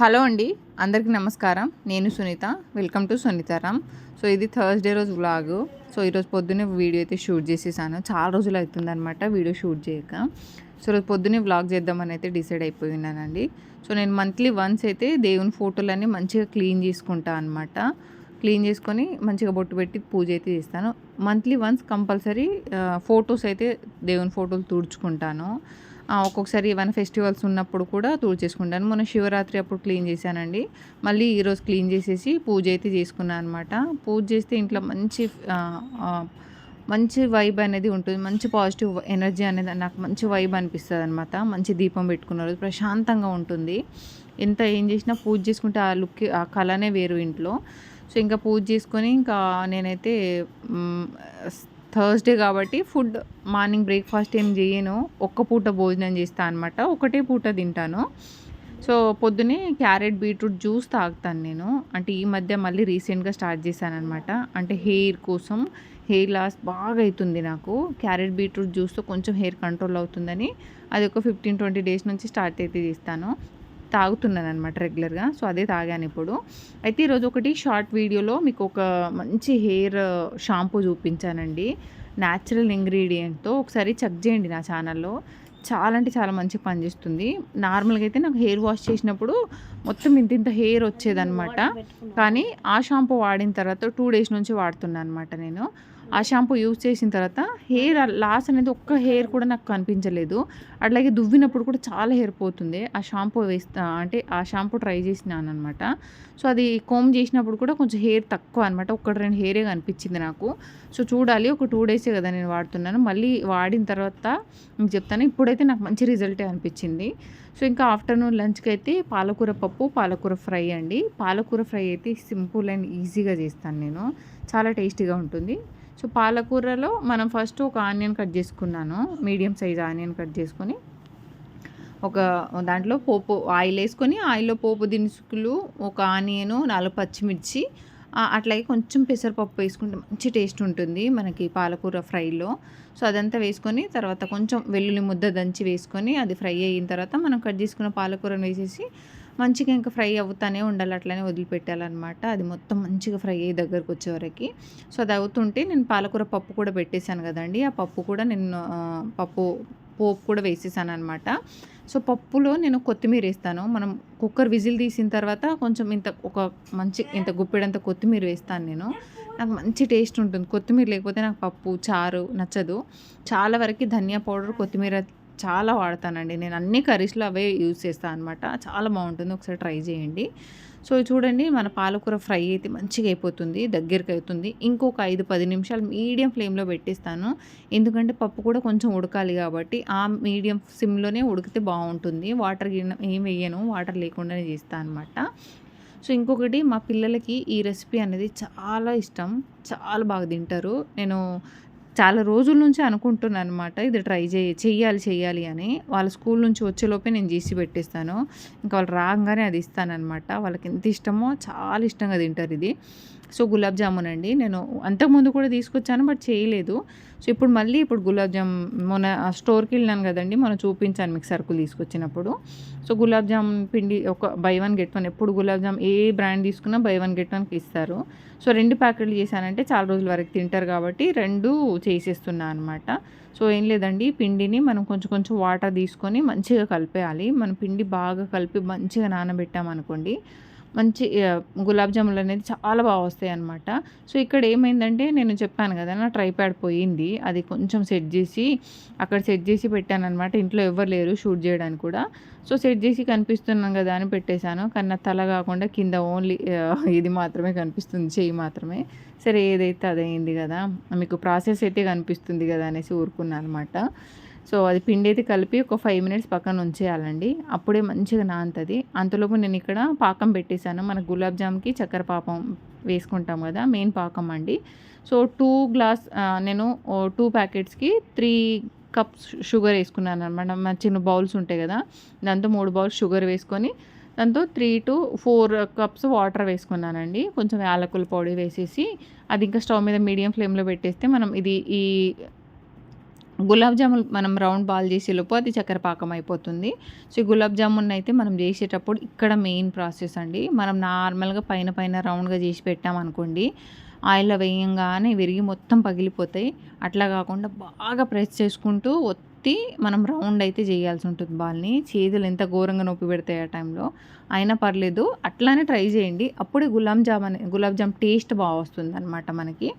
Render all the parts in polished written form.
Hello అండి, అందరికీ నమస్కారం. నేను Sunitha. Welcome to Sunitharam. So ఇది థర్స్డే రోజు వ్లాగ్. సో ఈరోజు పొద్దున్నే వీడియో అయితే షూట్ చేసేసాను. చాలా రోజులు అవుతుందన్నమాట వీడియో షూట్ చేయక. సో రోజు పొద్దున్నే వ్లాగ్ చేద్దామని అయితే డిసైడ్ అయిపోయినానండి. సో నేను మంత్లీ వన్స్ అయితే దేవుని ఫోటోలన్నీ మంచిగా క్లీన్ చేసుకుంటా అనమాట. క్లీన్ చేసుకొని మంచిగా బొట్టు పెట్టి పూజ అయితే చేస్తాను. మంత్లీ వన్స్ కంపల్సరీ ఫొటోస్ అయితే దేవుని ఫోటోలు తుడుచుకుంటాను. ఒక్కొక్కసారి ఏమైనా ఫెస్టివల్స్ ఉన్నప్పుడు కూడా తుడిచేసుకుంటాను. మొన్న శివరాత్రి అప్పుడు క్లీన్ చేశానండి. మళ్ళీ ఈరోజు క్లీన్ చేసేసి పూజ అయితే చేసుకున్నాను అనమాట. పూజ చేస్తే ఇంట్లో మంచి వైబ్ అనేది ఉంటుంది. మంచి పాజిటివ్ ఎనర్జీ అనేది నాకు మంచి వైబ్ అనిపిస్తుంది అనమాట. మంచి దీపం పెట్టుకున్న రోజు ప్రశాంతంగా ఉంటుంది. ఎంత ఏం చేసినా పూజ చేసుకుంటే ఆ లుక్ ఆ కళనే వేరు ఇంట్లో. సో ఇంకా పూజ చేసుకొని ఇంకా నేనైతే థర్స్డే కాబట్టి ఫుడ్ మార్నింగ్ బ్రేక్ఫాస్ట్ ఏం చేయను. ఒక్క పూట భోజనం చేస్తాను అనమాట. ఒకటే పూట తింటాను. సో పొద్దునే క్యారెట్ బీట్రూట్ జ్యూస్ తాగుతాను నేను. అంటే ఈ మధ్య మళ్ళీ రీసెంట్గా స్టార్ట్ చేశాను అనమాట. అంటే హెయిర్ కోసం, హెయిర్ లాస్ బాగా అవుతుంది నాకు. క్యారెట్ బీట్రూట్ జ్యూస్తో కొంచెం హెయిర్ కంట్రోల్ అవుతుందని అది ఒక 15-20 డేస్ నుంచి స్టార్ట్ అయితే చేస్తాను. తాగుతున్నాను అనమాట రెగ్యులర్గా. సో అదే తాగాను ఇప్పుడు. అయితే ఈరోజు ఒకటి షార్ట్ వీడియోలో మీకు ఒక మంచి హెయిర్ షాంపూ చూపించానండి, న్యాచురల్ ఇంగ్రీడియంట్తో. ఒకసారి చెక్ చేయండి నా ఛానల్లో. చాలా అంటే చాలా మంచిగా పనిచేస్తుంది. నార్మల్గా అయితే నాకు హెయిర్ వాష్ చేసినప్పుడు మొత్తం ఇంత హెయిర్ వచ్చేదనమాట. కానీ ఆ షాంపూ వాడిన తర్వాత 2 డేస్ నుంచి వాడుతున్నాను అనమాట నేను. ఆ షాంపూ యూజ్ చేసిన తర్వాత హెయిర్ లాస్ అనేది ఒక్క హెయిర్ కూడా నాకు కనిపించలేదు. అట్లాగే దువ్వినప్పుడు కూడా చాలా హెయిర్ పోతుంది. ఆ షాంపూ అంటే ఆ షాంపూ ట్రై చేసినాను అనమాట. సో అది కోమ్ చేసినప్పుడు కూడా కొంచెం హెయిర్ తక్కువ అనమాట. 1-2 హెయిరే కనిపించింది నాకు. సో చూడాలి, ఒక 2 డేసే కదా నేను వాడుతున్నాను. మళ్ళీ వాడిన తర్వాత మీకు చెప్తాను. ఇప్పుడైతే నాకు మంచి రిజల్టే అనిపించింది. సో ఇంకా ఆఫ్టర్నూన్ లంచ్కి అయితే పాలకూర పప్పు, పాలకూర ఫ్రై అండి. పాలకూర ఫ్రై అయితే సింపుల్ అండ్ ఈజీగా చేస్తాను నేను. చాలా టేస్టీగా ఉంటుంది. సో పాలకూరలో మనం ఫస్ట్ ఒక ఆనియన్ కట్ చేసుకున్నాను. మీడియం సైజ్ ఆనియన్ కట్ చేసుకొని ఒక దాంట్లో పోపు ఆయిల్ వేసుకొని, ఆయిల్లో పోపు దినుసులు, ఒక ఆనియను, 4 పచ్చిమిర్చి, అట్లాగే కొంచెం పెసరపప్పు వేసుకుంటే మంచి టేస్ట్ ఉంటుంది మనకి పాలకూర ఫ్రైలో. సో అదంతా వేసుకొని తర్వాత కొంచెం వెల్లుల్లి ముద్ద దంచి వేసుకొని అది ఫ్రై అయిన తర్వాత మనం కట్ చేసుకున్న పాలకూరను వేసేసి మంచిగా ఇంకా ఫ్రై అవుతానే ఉండాలి. అట్లనే వదిలిపెట్టాలన్నమాట. అది మొత్తం మంచిగా ఫ్రై అయ్యి దగ్గరకు వచ్చేవరకు. సో అది అవుతుంటే నేను పాలకూర పప్పు కూడా పెట్టేశాను కదండి. ఆ పప్పు కూడా నేను పోపు కూడా వేసేసాను అనమాట. సో పప్పులో నేను కొత్తిమీర వేస్తాను. మనం కుక్కర్ విజిల్ తీసిన తర్వాత కొంచెం ఇంత గుప్పెడంత కొత్తిమీర వేస్తాను నేను. నాకు మంచి టేస్ట్ ఉంటుంది. కొత్తిమీర లేకపోతే నాకు పప్పు చారు నచ్చదు. చాలా వరకు ధనియా పౌడర్, కొత్తిమీర చాలా వాడతానండి నేను. అన్ని కర్రీస్లో అవే యూజ్ చేస్తాను అనమాట. చాలా బాగుంటుంది, ఒకసారి ట్రై చేయండి. సో చూడండి, మన పాలకూర ఫ్రై అయితే మంచిగా అయిపోతుంది, దగ్గరికి అవుతుంది. ఇంకొక 5-10 నిమిషాలు మీడియం ఫ్లేమ్లో పెట్టేస్తాను. ఎందుకంటే పప్పు కూడా కొంచెం ఉడకాలి కాబట్టి ఆ మీడియం సిమ్లోనే ఉడికితే బాగుంటుంది. వాటర్ ఏం వేయను, వాటర్ లేకుండానే చేస్తాను అనమాట. సో ఇంకొకటి, మా పిల్లలకి ఈ రెసిపీ అనేది చాలా ఇష్టం, చాలా బాగా తింటారు. నేను చాలా రోజుల నుంచి అనుకుంటున్నాను అనమాట, ఇది ట్రై చెయ్యాలి అని. వాళ్ళ స్కూల్ నుంచి వచ్చేలోపే నేను చేసి పెట్టేస్తాను. ఇంకా వాళ్ళు రాగానే అది ఇస్తానమాట. వాళ్ళకి ఎంత ఇష్టమో చాలా ఇష్టంగా తింటారు ఇది. సో గులాబ్ జామున్ అండి, నేను అంతకుముందు కూడా తీసుకొచ్చాను బట్ చేయలేదు. సో ఇప్పుడు గులాబ్ జామ్ మొన్న స్టోర్కి వెళ్ళినాను కదండి, మొన్న చూపించాను మీకు సరుకులు తీసుకొచ్చినప్పుడు. సో గులాబ్ జామ్ పిండి ఒక బై 1 గెట్ 1, ఎప్పుడు గులాబ్ జామ్ ఏ బ్రాండ్ తీసుకున్నా బై 1 గెట్ 1కి ఇస్తారు. సో 2 ప్యాకెట్లు చేశానంటే చాలా రోజుల వరకు తింటారు కాబట్టి 2 చేసేస్తున్నా అనమాట. సో ఏం లేదండి, పిండిని మనం కొంచెం కొంచెం వాటర్ తీసుకొని మంచిగా కలిపేయాలి. మనం పిండి బాగా కలిపి మంచిగా నానబెట్టామనుకోండి, మంచి గులాబ్ జాములు అనేది చాలా బాగా వస్తాయి అన్నమాట. సో ఇక్కడ ఏమైందంటే, నేను చెప్పాను కదా నా ట్రైప్యాడ్ పోయింది, అది కొంచెం అక్కడ సెట్ చేసి పెట్టానమాట. ఇంట్లో ఎవరు లేరు షూట్ చేయడానికి కూడా. సో సెట్ చేసి కనిపిస్తున్నాం కదా అని పెట్టేశాను. కానీ నా తల కాకుండా కింద ఓన్లీ ఇది మాత్రమే కనిపిస్తుంది, చెయ్యి మాత్రమే. సరే ఏదైతే అదైంది కదా, మీకు ప్రాసెస్ అయితే కనిపిస్తుంది కదా అనేసి ఊరుకున్నాను అనమాట. సో అది పిండి అయితే కలిపి ఒక 5 మినిట్స్ పక్కన ఉంచేయాలండి, అప్పుడే మంచిగా నానుతుంది. అంతలోపు నేను ఇక్కడ పాకం పెట్టేశాను. మన గులాబ్ జామ్కి చక్కెర పాకం వేసుకుంటాం కదా, మెయిన్ పాకం అండి. సో నేను 2 ప్యాకెట్స్కి 3 కప్స్ షుగర్ వేసుకున్నాను అనమాట. మన చిన్న బౌల్స్ ఉంటాయి కదా, దాంతో 3 బౌల్స్ షుగర్ వేసుకొని దాంతో 3-4 కప్స్ వాటర్ వేసుకున్నానండి. కొంచెం యాలకుల పొడి వేసేసి అది ఇంకా స్టవ్ మీద మీడియం ఫ్లేమ్లో పెట్టేస్తే మనం ఈ గులాబ్ జామున్ మనం రౌండ్ బాల్ చేసేలోపు అది చక్కెర పాకం అయిపోతుంది. సో, ఈ గులాబ్ జామున్ అయితే మనం చేసేటప్పుడు ఇక్కడ మెయిన్ ప్రాసెస్ అండి. మనం నార్మల్‌గా పైన పైన రౌండ్‌గా చేసి పెట్టామనుకోండి, ఆయిల్‌లో వేయంగానే విరిగి మొత్తం పగిలిపోతాయి. అట్లా కాకుండా బాగా ప్రెస్ చేసుకుంటూ ఒత్తి మనం రౌండ్ అయితే చేయాల్సి ఉంటుంది బాల్‌ని. చేతులు ఎంత ఘోరంగా నొప్పి పెడతాయి ఆ టైంలో. అయినా పర్లేదు అట్లానే ట్రై చేయండి. అప్పుడే గులాబ్ జామ్ టేస్ట్ వస్తుందనమాట మనకి.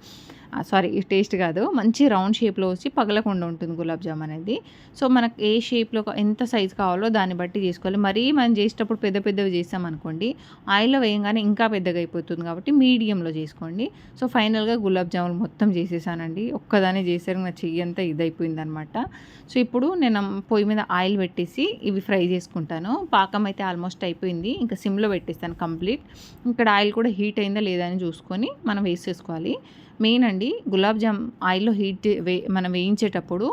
సారీ, టేస్ట్ కాదు, మంచి రౌండ్ షేప్‌లో వచ్చి పగలకుండా ఉంటుంది గులాబ్ జామ్ అనేది. సో, మనకు ఏ షేప్‌లో ఎంత సైజ్ కావాలో దాన్ని బట్టి చేసుకోవాలి. మరీ మనం చేసేటప్పుడు పెద్ద పెద్దవి చేసామనుకోండి, ఆయిల్‌లో వేయంగానే ఇంకా పెద్దగా అయిపోతుంది కాబట్టి మీడియంలో చేసుకోండి. సో, ఫైనల్‌గా గులాబ్ జాములు మొత్తం చేసేసానండి. ఒక్కదాన్నే చేసేసరికి నా చెయ్యి అంతా ఇదైపోయిందనమాట. సో, ఇప్పుడు నేను పొయ్యి మీద ఆయిల్ పెట్టేసి ఇవి ఫ్రై చేసుకుంటాను. పాకం అయితే ఆల్మోస్ట్ అయిపోయింది. ఇంకా సిమ్‌లో పెట్టేస్తాను కంప్లీట్. ఇక్కడ ఆయిల్ కూడా హీట్ అయిందా లేదా అని చూసుకొని మనం వేసేసుకోవాలి. మెయిన్ అండి, గులాబ్ జామ్ ఆయిల్‌లో మనం వేయించేటప్పుడు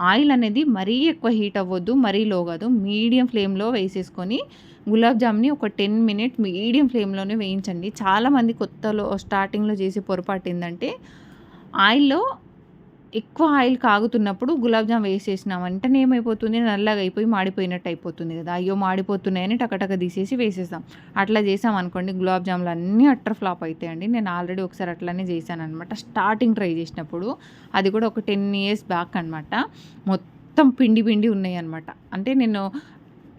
ఆయిల్ అనేది మరీ ఎక్కువ హీట్ అవ్వద్దు, మరీ లో కాదు. మీడియం ఫ్లేమ్‌లో వేసేసుకొని గులాబ్ జామ్‌ని ఒక 10 మినిట్స్ మీడియం ఫ్లేమ్‌లోనే వేయించండి. చాలామంది కొత్తలో స్టార్టింగ్‌లో చేసే పొరపాటు ఏందంటే, ఆయిల్‌లో ఎక్కువ ఆయిల్ కాగుతున్నప్పుడు గులాబ్ జామ్ వేసేసిన వెంటనే ఏమైపోతుంది, నల్లగా అయిపోయి మాడిపోయినట్టు అయిపోతుంది కదా! అయ్యో మాడిపోతున్నాయని టకటక తీసేసి వేసేస్తాం. అట్లా చేసామనుకోండి గులాబ్ జాములు అన్నీ అట్టర్ ఫ్లాప్ అయితాయండి. నేను ఆల్రెడీ ఒకసారి అట్లనే చేశాననమాట. స్టార్టింగ్ ట్రై చేసినప్పుడు, అది కూడా ఒక 10 ఇయర్స్ బ్యాక్ అనమాట. మొత్తం పిండి పిండి ఉన్నాయన్నమాట. అంటే నేను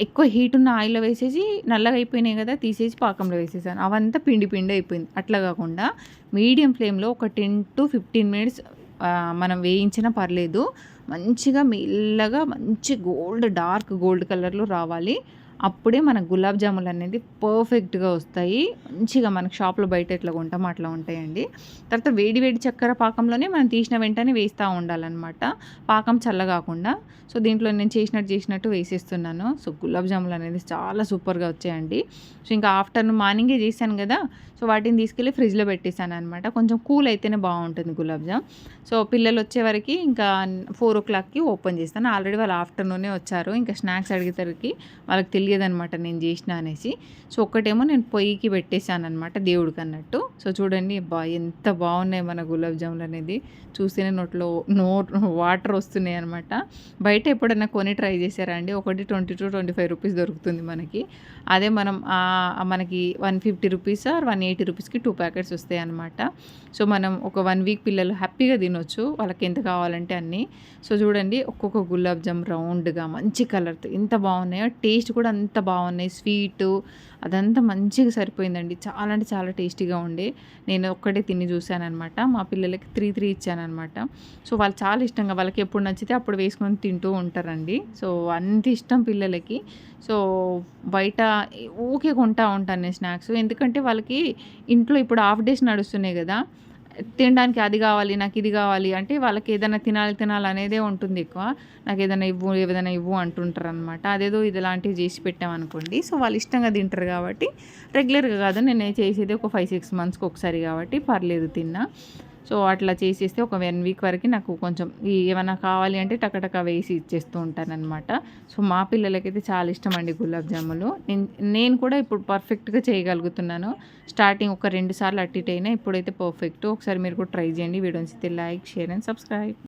ఎక్కువ హీట్ ఉన్న ఆయిల్‌లో వేసేసి నల్లగా అయిపోయినాయి కదా! తీసేసి పాకంలో వేసేసాను. అవంతా పిండి పిండి అయిపోయింది. అట్లా కాకుండా మీడియం ఫ్లేమ్‌లో ఒక 10-15 మినిట్స్ మనం వేయించినా పర్లేదు. మంచిగా మెల్లగా మంచి డార్క్ గోల్డ్ కలర్‌లో రావాలి. అప్పుడే మన గులాబ్ జాములనేది పర్ఫెక్ట్‌గా వస్తాయి. మంచిగా మనకు షాప్‌లో బయట ఎట్లా కొంటామో అట్లా ఉంటాయండి. తర్వాత వేడి వేడి చక్కెర పాకంలోనే మనం తీసిన వెంటనే వేస్తా ఉండాలనమాట. పాకం చల్లగాకుండా. సో, దీంట్లో నేను చేసినట్టు వేసేస్తున్నాను. సో, గులాబ్ జాములనేది చాలా సూపర్‌గా వచ్చాయండి. సో, ఇంకా ఆఫ్టర్‌నూన్ మార్నింగే చేశాను గదా! సో, వాటిని తీసుకెళ్ళి ఫ్రిడ్జ్‌లో పెట్టేసాననమాట. కొంచెం కూల్ అయితేనే బావుంటుంది గులాబ్ జామ్. సో, పిల్లలొచ్చేవరకి ఇంకా 4:00కి ఓపెన్ చేస్తాను. ఆల్రెడీ వాళ్ళు ఆఫ్టర్‌నూనే వచ్చారు. ఇంకా స్నాక్స్ అడిగేసరికి వాళ్ళకి తెలియదనమాట నేను చేసినా అనేసి. సో, ఒక్కటేమో నేను పొయ్యికి పెట్టేసాననమాట దేవుడికన్నట్టు. సో, చూడండి ఎంత బాగున్నాయి మన గులాబ్ జాములు అనేది. చూస్తేనే వాటర్ వస్తున్నాయి అనమాట. బయట ఎప్పుడైనా కొని ట్రై చేశారా అండి? ఒకటి 20-25 రూపీస్ దొరుకుతుంది మనకి. అదే మనం మనకి 150 రూపీస్ ఆర్ 180 రూపీస్‌కి 2 ప్యాకెట్స్ వస్తాయన్నమాట. సో, మనం ఒక 1 వీక్ పిల్లలు హ్యాపీగా తినొచ్చు. వాళ్ళకి ఎంత కావాలంటే అన్నీ. సో, చూడండి ఒక్కొక్క గులాబ్ జామ్ రౌండ్‌గా మంచి కలర్‌తో ఎంత బాగున్నాయో, టేస్ట్ కూడా అంత బాగున్నాయి. స్వీటు అదంతా మంచిగా సరిపోయిందండి. చాలా అంటే చాలా టేస్టీగా ఉండే. నేను ఒక్కటే తిని చూశాననమాట. మా పిల్లలకి 3 ఇచ్చాననమాట. సో, వాళ్ళు చాలా ఇష్టంగా వాళ్ళకి ఎప్పుడు నచ్చితే అప్పుడు వేసుకొని తింటూ ఉంటారండి. సో, అంత ఇష్టం పిల్లలకి. సో, బయట ఊకే కొంటా ఉంటాను నేను స్నాక్స్. ఎందుకంటే వాళ్ళకి ఇంట్లో ఇప్పుడు హాఫ్ డేస్ నడుస్తున్నాయి గదా! తినడానికి అది గావాలి, నాకిది గావాలి అంటే వాళ్ళకేదైనా తినాలనేదే ఉంటుంది ఎక్కువ. ఏదైనా ఇవ్వు అంటుంటారనమాట. అదేదో ఇలాంటివి చేసి పెట్టామనుకోండి, సో, వాళ్ళు ఇష్టంగా తింటారు కాబట్టి రెగ్యులర్‌గా కాదు, నేను చేసేది ఒక 5-6 మంత్స్‌కి ఒకసారి కాబట్టి పర్లేదు తిన్నా. సో, అట్లా చేసేస్తే ఒక 1 వీక్ వరకి నాకు కొంచెం ఏమన్నా కావాలి అంటే టకటక వేసి ఇచ్చేస్తూ ఉంటాననమాట. సో, మా పిల్లలకైతే చాలా ఇష్టమండి గులాబ్ జాములు. నేను కూడా ఇప్పుడు పర్ఫెక్ట్‌గా చేయగలుగుతున్నాను. స్టార్టింగ్ ఒక 2 సార్లు అటు ఇటు అయినా, ఇప్పుడైతే పర్ఫెక్ట్. ఒకసారి మీరు కూడా ట్రై చేయండి. వీడియో నచ్చితే లైక్, షేర్ అండ్ సబ్స్క్రైబ్.